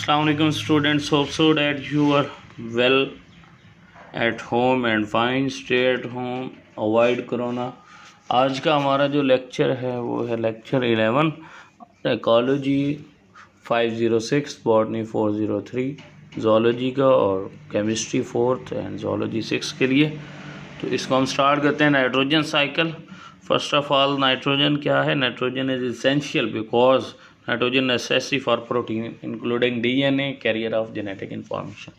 Assalamu alaikum students. Hope so that you are well at home and fine. Stay at home. Avoid corona. आज का हमारा जो lecture है वो है लेक्चर 11 इकोलॉजी 506, बॉटनी 403, जोलॉजी का और केमिस्ट्री 4th एंड जोलॉजी 6 के लिए। तो इसको हम स्टार्ट करते हैं। Nitrogen cycle. First of all nitrogen क्या है? Nitrogen is essential because nitrogen necessary for protein including DNA carrier of genetic information.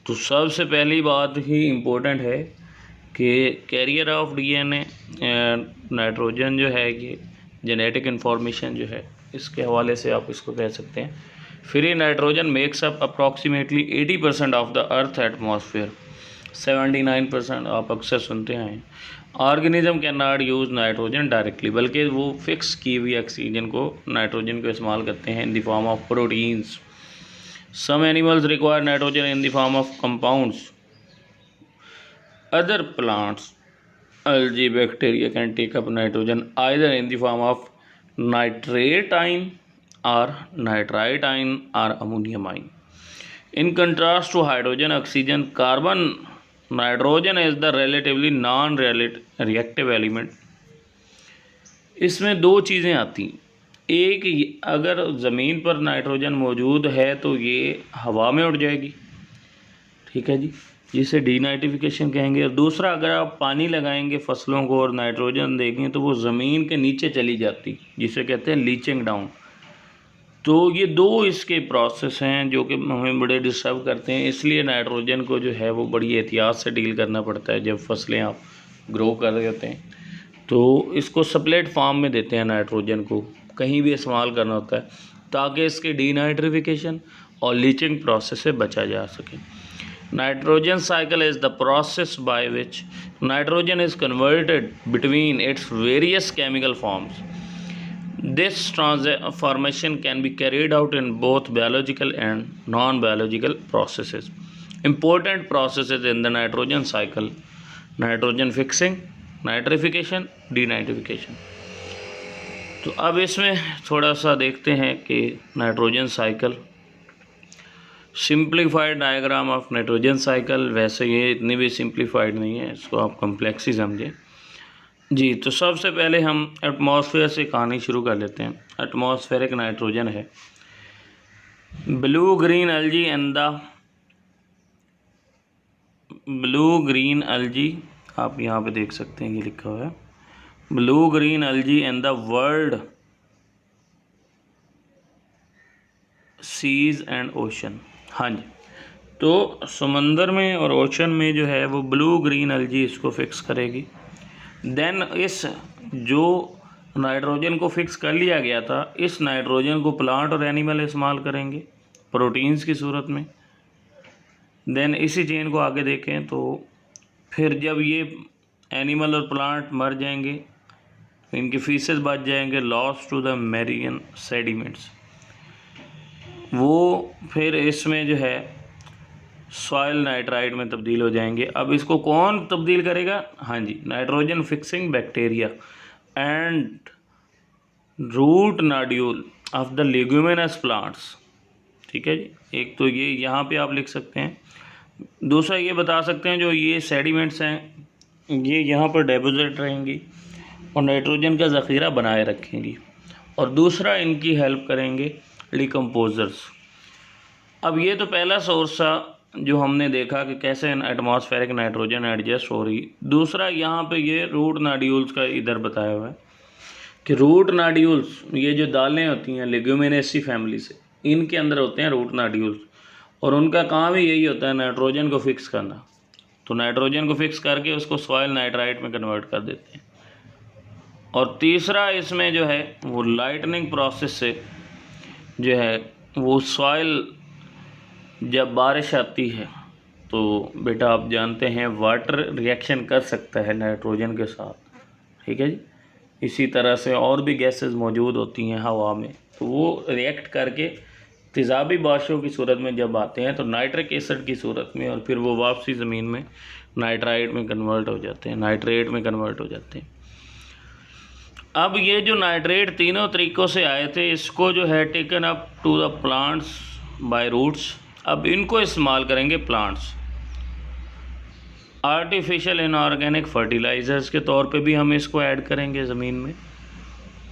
तो सबसे पहली बात ही इम्पोर्टेंट है कि कैरियर ऑफ डीएनए नाइट्रोजन जो है ये जेनेटिक इंफॉर्मेशन जो है इसके हवाले से आप इसको कह सकते हैं। Free nitrogen makes up approximately 80% of the earth atmosphere. 79% आप अक्सर सुनते हैं। Organism can not use nitrogen directly, बल्कि वो फिक्स की हुई ऑक्सीजन को नाइट्रोजन को इस्तेमाल करते हैं in the form of proteins. Some animals require nitrogen in the form of compounds. Other plants algae bacteria can take up nitrogen either in the form of nitrate ion or nitrite ion or ammonium ion. In contrast to hydrogen, oxygen, carbon, nitrogen is the relatively non-reactive element. इसमें दो चीज़ें आती हैं। एक, अगर ज़मीन पर nitrogen मौजूद है तो ये हवा में उड़ जाएगी, ठीक है जी, जिसे डीनाइट्रिफिकेशन कहेंगे। और दूसरा, अगर आप पानी लगाएंगे फसलों को और नाइट्रोजन देंगे तो वो ज़मीन के नीचे चली जाती, जिसे कहते हैं लीचिंग डाउन। तो ये दो इसके प्रोसेस हैं जो कि हमें बड़े डिस्टर्ब करते हैं। इसलिए नाइट्रोजन को जो है वो बड़ी एहतियात से डील करना पड़ता है जब फसलें आप ग्रो कर देते हैं। तो इसको सप्लेट फॉर्म में देते हैं नाइट्रोजन को, कहीं भी इस्तेमाल करना होता है ताकि इसके डीनाइट्रिफिकेशन और लीचिंग प्रोसेस से बचा जा सके। Nitrogen cycle is the process by which nitrogen is converted between its various chemical forms. This transformation can be carried out in both biological and non-biological processes. Important processes in the nitrogen cycle: nitrogen fixing, nitrification, denitrification. तो अब इसमें थोड़ा सा देखते हैं कि nitrogen cycle, simplified diagram of nitrogen cycle. वैसे ये इतनी भी सिंप्लीफाइड नहीं है, इसको आप कम्प्लेक्स ही समझें जी। तो सबसे पहले हम एटमॉस्फेयर से कहानी शुरू कर लेते हैं। एटमॉस्फेरिक नाइट्रोजन है blue green algae and the blue green algae, आप यहाँ पे देख सकते हैं ये लिखा हुआ है blue green algae and the world seas and ocean. हाँ जी, तो समंदर में और ओशन में जो है वो ब्लू ग्रीन एल्गी इसको फिक्स करेगी। देन इस जो नाइट्रोजन को फिक्स कर लिया गया था, इस नाइट्रोजन को प्लांट और एनिमल इस्तेमाल करेंगे प्रोटीन्स की सूरत में। देन इसी चेन को आगे देखें तो फिर जब ये एनिमल और प्लांट मर जाएंगे, इनके फीसेस बच जाएंगे, loss to the marine sediments, वो फिर इसमें जो है सॉइल नाइट्राइट में तब्दील हो जाएंगे। अब इसको कौन तब्दील करेगा? हाँ जी, nitrogen fixing bacteria and root nodule of the leguminous plants, ठीक है जी। एक तो ये यहाँ पे आप लिख सकते हैं। दूसरा ये बता सकते हैं जो ये सेडिमेंट्स हैं ये यहाँ पर डिपॉजिट रहेंगी और नाइट्रोजन का ज़ख़ीरा बनाए रखेंगी। और दूसरा, इनकी हेल्प करेंगे डिकम्पोजर्स। अब ये तो पहला सोर्स था जो हमने देखा कि कैसे एटमॉस्फेरिक नाइट्रोजन एडजस्ट हो रही। दूसरा, यहाँ पे ये रूट नॉड्यूल्स का इधर बताया हुआ है कि रूट नॉड्यूल्स, ये जो दालें होती हैं लेग्यूमिनेसी फैमिली से, इनके अंदर होते हैं रूट नॉड्यूल्स और उनका काम ही यही होता है नाइट्रोजन को फिक्स करना। तो नाइट्रोजन को फिक्स करके उसको सॉइल नाइट्राइट में कन्वर्ट कर देते हैं। और तीसरा, इसमें जो है वो लाइटनिंग प्रोसेस से जो है वो सॉइल, जब बारिश आती है तो बेटा आप जानते हैं वाटर रिएक्शन कर सकता है नाइट्रोजन के साथ, ठीक है जी। इसी तरह से और भी गैसेस मौजूद होती हैं हवा में, तो वो रिएक्ट करके तेज़ाबी बारिशों की सूरत में जब आते हैं तो नाइट्रिक एसिड की सूरत में, और फिर वो वापसी ज़मीन में नाइट्राइट में कन्वर्ट हो जाते हैं, नाइट्रेट में कन्वर्ट हो जाते हैं। अब ये जो नाइट्रेट तीनों तरीक़ों से आए थे, इसको जो है taken up to the plants by roots. अब इनको इस्तेमाल करेंगे प्लांट्स। आर्टिफिशियल इनऑर्गेनिक फर्टिलाइज़र्स के तौर पे भी हम इसको ऐड करेंगे ज़मीन में।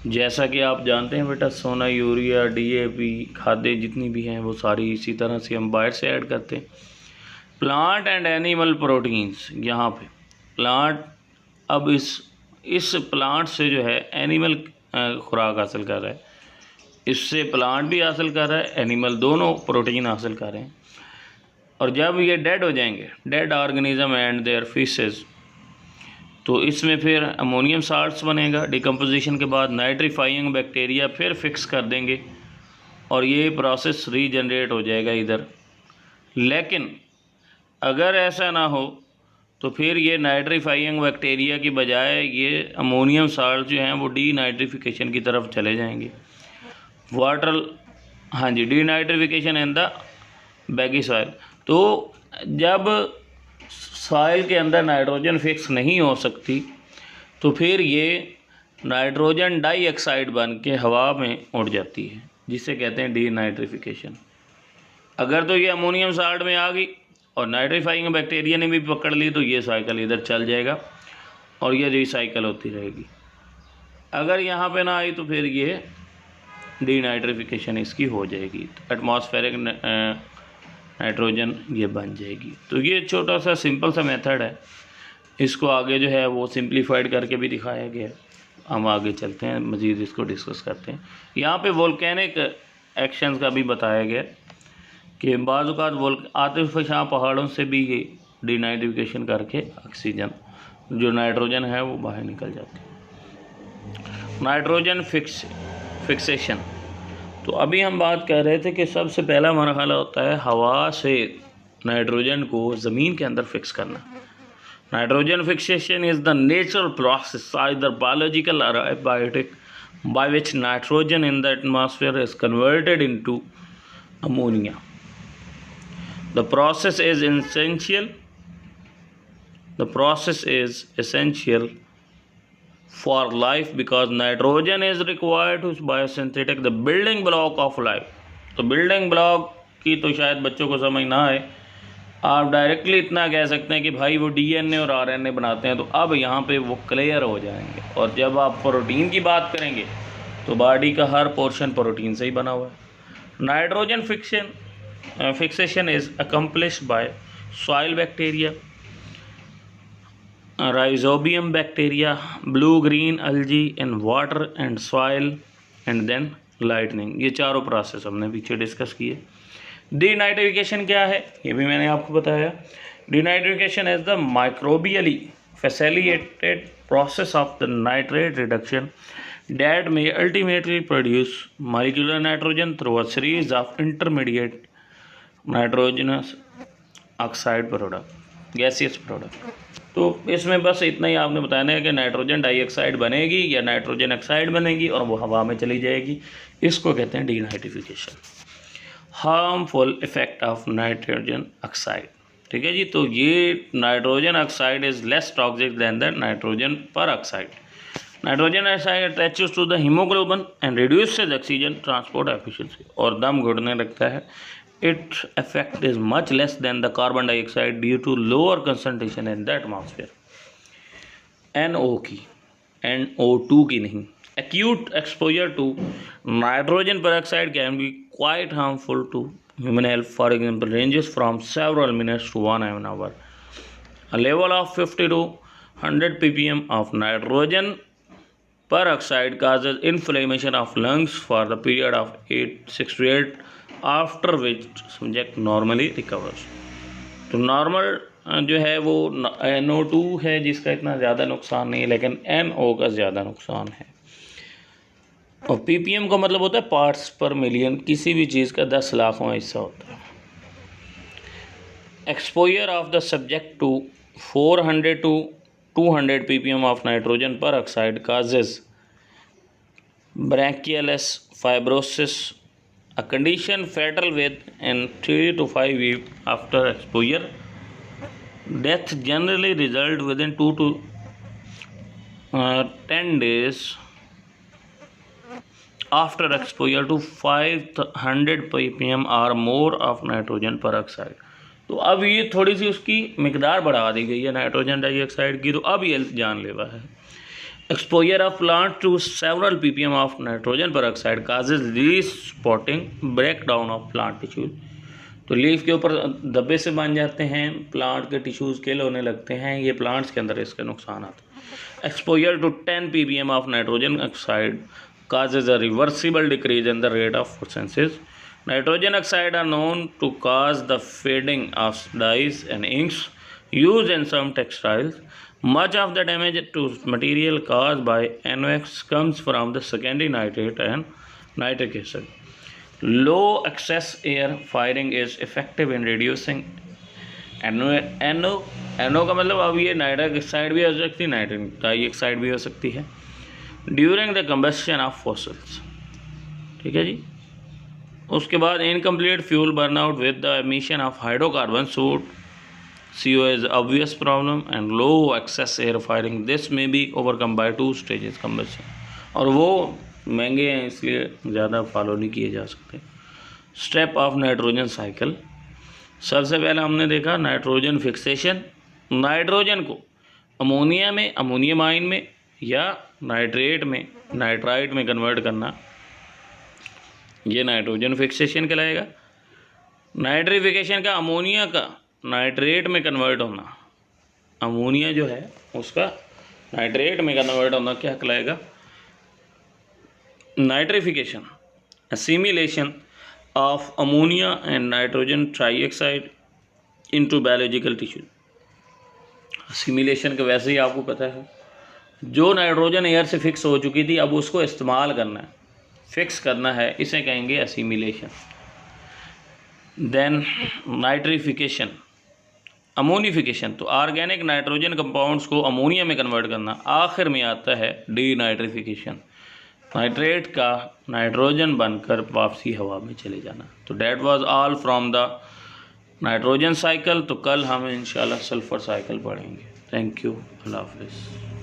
जैसा कि आप जानते हैं बेटा, सोना, यूरिया, डीएपी खादें जितनी भी हैं वो सारी इसी तरह से हम बाहर से ऐड करते हैं। प्लांट एंड एनिमल प्रोटीन्स, यहाँ पे प्लांट, अब इस प्लांट से जो है एनिमल खुराक हासिल कर रहा है, इससे प्लांट भी हासिल कर रहा है, एनिमल दोनों प्रोटीन हासिल कर रहे हैं। और जब ये डेड हो जाएंगे, dead organism and their faeces, तो इसमें फिर अमोनियम साल्ट्स बनेगा। डिकम्पोजिशन के बाद नाइट्रीफाइंग बैक्टीरिया फिर फिक्स कर देंगे और ये प्रोसेस रीजनरेट हो जाएगा इधर। लेकिन अगर ऐसा ना हो तो फिर ये नाइट्रीफाइंग बैक्टीरिया की बजाय ये अमोनियम साल्ट जो हैं वो डीनाइट्रिफिकेशन की तरफ चले जाएंगे। वाटर, हाँ जी, denitrification in the baggy soil. तो जब सॉइल के अंदर नाइट्रोजन फिक्स नहीं हो सकती तो फिर ये नाइट्रोजन डाइऑक्साइड बन के हवा में उड़ जाती है, जिसे कहते हैं डीनाइट्रिफिकेशन। अगर तो ये अमोनियम साल्ट में आ गई और नाइट्रीफाइंग बैक्टीरिया ने भी पकड़ ली तो ये साइकिल इधर चल जाएगा और ये रिसाइकल होती रहेगी। अगर यहाँ पे ना आई तो फिर ये डीनाइट्रिफिकेशन इसकी हो जाएगी, एटमॉस्फेरिक नाइट्रोजन ये बन जाएगी। तो ये छोटा सा सिंपल सा मेथड है, इसको आगे जो है वो सिंप्लीफाइड करके भी दिखाया गया है। हम आगे चलते हैं, मज़ीद इसको डिस्कस करते हैं। यहाँ पे वोल्केनिक एक्शंस का भी बताया गया कि बाज़ आतिशफ़शां पहाड़ों से भी ये डीनाइट्रिफिकेशन करके ऑक्सीजन जो नाइट्रोजन है वो बाहर निकल जाती है। नाइट्रोजन फिक्सेशन, तो अभी हम बात कर रहे थे कि सबसे पहला मरहला होता है हवा से नाइट्रोजन को ज़मीन के अंदर फिक्स करना। Nitrogen fixation is the natural process, either biological और abiotic, by which nitrogen in the atmosphere is converted into ammonia. The process is essential for life because nitrogen is required to biosynthetic, the building block of life. तो building block की तो शायद बच्चों को समझ ना आए, आप डायरेक्टली इतना कह सकते हैं कि भाई वो डीएनए और आरएनए बनाते हैं। तो अब यहाँ पे वो क्लियर हो जाएंगे। और जब आप प्रोटीन की बात करेंगे तो बॉडी का हर पोर्शन प्रोटीन से ही बना हुआ है। Nitrogen fixation is accomplished by soil bacteria, rhizobium bacteria, blue-green algae in water and soil, and then lightning। ये चारों प्रोसेस हमने पीछे डिस्कस किए। डीनाइट्रिफिकेशन क्या है ये भी मैंने आपको बताया। Denitrification is the microbially facilitated process of the nitrate reduction that may ultimately produce molecular nitrogen through a series of intermediate nitrogenous oxide product, gaseous product। तो इसमें बस इतना ही आपने बताना है कि नाइट्रोजन डाइऑक्साइड बनेगी या नाइट्रोजन ऑक्साइड बनेगी और वो हवा में चली जाएगी। इसको कहते हैं denitrification. Harmful effect of nitrogen oxide, ठीक है जी। तो ये nitrogen oxide is less toxic than the nitrogen पर oxide. Nitrogen oxide attaches to the haemoglobin and reduces oxygen transport efficiency, और दम घुटने लगता है। It effect is much less than the carbon dioxide due to lower concentration in the atmosphere. NO2 की नहीं। Acute exposure to nitrogen peroxide can be quite harmful to human health. For example, ranges from several minutes to 1 hour. A level of 50 to 100 ppm of nitrogen peroxide causes inflammation of lungs for the period of 6 to 8, after which subject normally recovers। तो normal जो है वो NO2 है जिसका इतना ज़्यादा नुकसान नहीं है, लेकिन NO का ज़्यादा नुकसान है। और ppm का मतलब होता है पार्ट्स पर मिलियन, किसी भी चीज़ का 10 लाखवां हिस्सा होता है। Exposure of the subject to 400 to 200 ppm of nitrogen पर oxide causes bronchialis fibrosis, a condition fatal within 3 to 5 weeks after exposure. Death generally result within 2 to 10 days after exposure to 500 ppm और more of nitrogen पर oxide. तो अब ये थोड़ी सी उसकी मिकदार बढ़ा दी गई है नाइट्रोजन डाइऑक्साइड की, तो अब ये जानलेवा है। Exposure of plant to several ppm of nitrogen पर oxide causes leaf spotting, break down of plant tissues. तो लीफ के ऊपर धब्बे से बन जाते हैं, प्लांट के टिश्यूज़ किल होने लगते हैं, ये प्लांट्स के अंदर इसके नुकसान आते हैं। Exposure to 10 ppm of nitrogen oxide causes a reversible decrease in the rate of photosynthesis. Nitrogen oxide are known to cause the fading of dyes and inks used in some textiles. Much of the damage to material caused by NOx comes from the secondary nitrate and nitric acid. Low excess air firing is effective in reducing NO का मतलब अब ये nitric oxide भी हो सकती है, nitric dioxide भी हो सकती है during the combustion of fossils. ठीक है जी। उसके बाद incomplete fuel burnout with the emission of hydrocarbon suit CO is obvious problem and low excess air firing. This may be overcome by 2 stages combustion. और वो महंगे हैं इसलिए ज़्यादा फॉलो नहीं किए जा सकते। Step of nitrogen cycle. सबसे पहले हमने देखा नाइट्रोजन फिक्सेशन, नाइट्रोजन को अमोनिया में, अमोनियम आयन में या नाइट्रेट में, नाइट्राइट में कन्वर्ट करना, ये नाइट्रोजन फिक्सेशन कहलाएगा। नाइट्रिफिकेशन का अमोनिया का नाइट्रेट में कन्वर्ट होना, अमोनिया जो है उसका नाइट्रेट में कन्वर्ट होना क्या कहलाएगा? Nitrification. Assimilation of ammonia and nitrogen trioxide into biological tissue. Assimilation का वैसे ही आपको पता है, जो नाइट्रोजन एयर से फिक्स हो चुकी थी अब उसको इस्तेमाल करना है, फिक्स करना है, इसे कहेंगे असिमिलेशन। देन नाइट्रिफिकेशन, अमोनिफिकेशन, तो ऑर्गेनिक नाइट्रोजन कंपाउंड्स को अमोनिया में कन्वर्ट करना। आखिर में आता है डीनाइट्रिफिकेशन, नाइट्रेट का नाइट्रोजन बनकर वापसी हवा में चले जाना। तो that was all from the nitrogen cycle. तो कल हम इंशाल्लाह सल्फर साइकिल पढ़ेंगे। थैंक यू, अल्लाह हाफिज़।